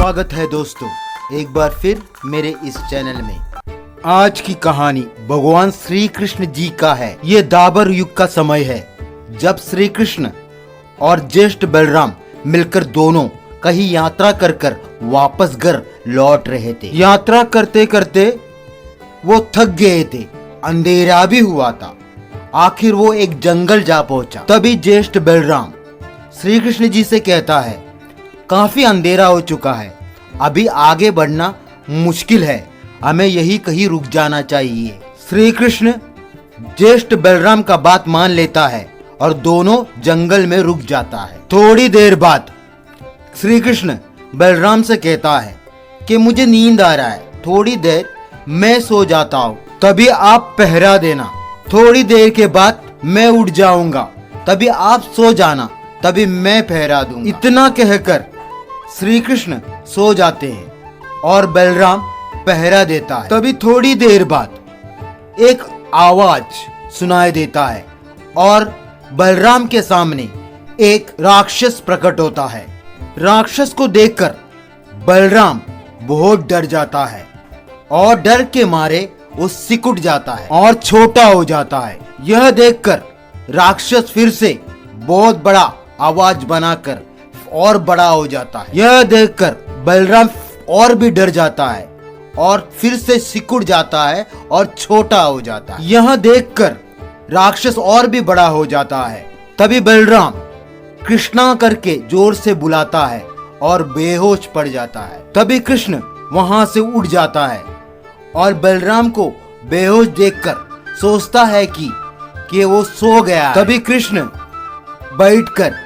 स्वागत है दोस्तों एक बार फिर मेरे इस चैनल में। आज की कहानी भगवान श्री कृष्ण जी का है। ये द्वापर युग का समय है जब श्री कृष्ण और ज्येष्ठ बलराम मिलकर दोनों कहीं यात्रा कर कर वापस घर लौट रहे थे। यात्रा करते करते वो थक गए थे, अंधेरा भी हुआ था। आखिर वो एक जंगल जा पहुंचा। तभी ज्येष्ठ बलराम श्री कृष्ण जी से कहता है, काफी अंधेरा हो चुका है, अभी आगे बढ़ना मुश्किल है, हमें यही कहीं रुक जाना चाहिए। श्री कृष्ण ज्येष्ठ बलराम का बात मान लेता है और दोनों जंगल में रुक जाता है। थोड़ी देर बाद श्री कृष्ण बलराम से कहता है कि मुझे नींद आ रहा है, थोड़ी देर मैं सो जाता हूँ, तभी आप पहरा देना। थोड़ी देर के बाद मैं उठ जाऊंगा, तभी आप सो जाना, तभी मैं पहरा दूंगा। इतना कहकर श्री कृष्ण सो जाते हैं और बलराम पहरा देता है। तभी थोड़ी देर बाद एक आवाज सुनाई देता है और बलराम के सामने एक राक्षस प्रकट होता है। राक्षस को देखकर बलराम बहुत डर जाता है और डर के मारे वो सिकुड़ जाता है और छोटा हो जाता है। यह देखकर राक्षस फिर से बहुत बड़ा आवाज बनाकर और बड़ा हो जाता है। यह देखकर बलराम और भी डर जाता है और फिर से सिकुड़ जाता है और छोटा हो जाता है। यह देखकर राक्षस और भी बड़ा हो जाता है। तभी बलराम कृष्णा करके जोर से बुलाता है और बेहोश पड़ जाता है। तभी कृष्ण वहां से उठ जाता है और बलराम को बेहोश देखकर सोचता है कि वो सो गया। तभी कृष्ण बैठकर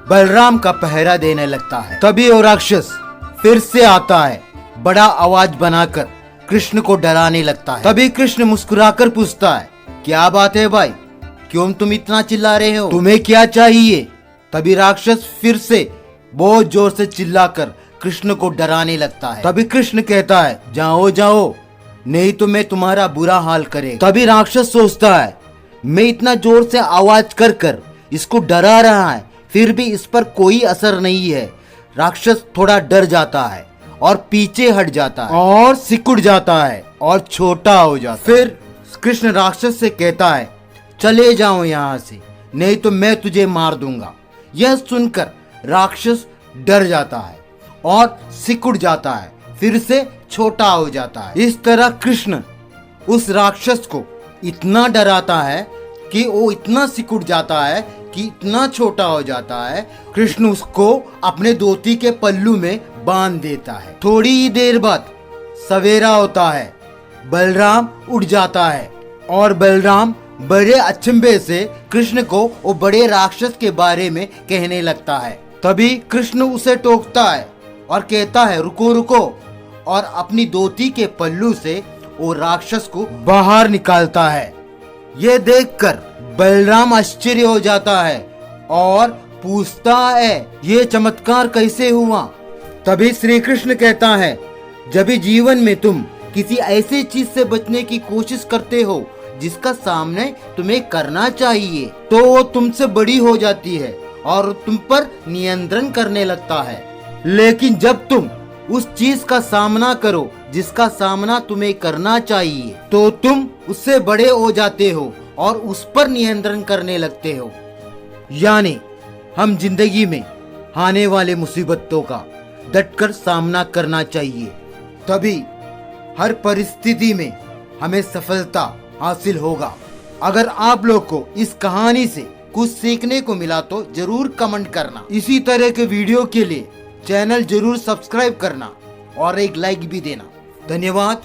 बलराम का पहरा देने लगता है। तभी वो राक्षस फिर से आता है, बड़ा आवाज बनाकर कृष्ण को डराने लगता है। तभी कृष्ण मुस्कुराकर पूछता है, क्या बात है भाई, क्यों तुम इतना चिल्ला रहे हो, तुम्हें क्या चाहिए? तभी राक्षस फिर से बहुत जोर से चिल्लाकर कृष्ण को डराने लगता है। तभी कृष्ण कहता है, जाओ जाओ, नहीं तो मैं तुम्हारा बुरा हाल करेगा। तभी राक्षस सोचता है, मैं इतना जोर से आवाज कर कर इसको डरा रहा है, फिर भी इस पर कोई असर नहीं है। राक्षस थोड़ा डर जाता है और पीछे हट जाता है और सिकुड़ जाता है और छोटा हो जाता है। फिर कृष्ण राक्षस से कहता है, चले जाओ यहाँ से, नहीं तो मैं तुझे मार दूंगा। यह सुनकर राक्षस डर जाता है और सिकुड़ जाता है, फिर से छोटा हो जाता है। इस तरह कृष्ण उस राक्षस को इतना डराता है कि वो इतना सिकुड़ जाता है कि इतना छोटा हो जाता है। कृष्ण उसको अपने धोती के पल्लू में बांध देता है। थोड़ी ही देर बाद सवेरा होता है, बलराम उठ जाता है और बलराम बड़े अचंभे से कृष्ण को वो बड़े राक्षस के बारे में कहने लगता है। तभी कृष्ण उसे टोकता है और कहता है, रुको रुको, और अपनी धोती के पल्लू से वो राक्षस को बाहर निकालता है। यह देखकर बलराम आश्चर्य हो जाता है और पूछता है, ये चमत्कार कैसे हुआ? तभी श्री कृष्ण कहता है, जब भी जीवन में तुम किसी ऐसी चीज से बचने की कोशिश करते हो जिसका सामने तुम्हें करना चाहिए, तो वो तुमसे बड़ी हो जाती है और तुम पर नियंत्रण करने लगता है। लेकिन जब तुम उस चीज का सामना करो जिसका सामना तुम्हें करना चाहिए, तो तुम उससे बड़े हो जाते हो और उस पर नियंत्रण करने लगते हो। यानी हम जिंदगी में आने वाले मुसीबतों का डटकर सामना करना चाहिए, तभी हर परिस्थिति में हमें सफलता हासिल होगा। अगर आप लोग को इस कहानी से कुछ सीखने को मिला तो जरूर कमेंट करना। इसी तरह के वीडियो के लिए चैनल जरूर सब्सक्राइब करना और एक लाइक भी देना। धन्यवाद।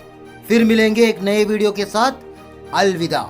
फिर मिलेंगे एक नए वीडियो के साथ। अलविदा।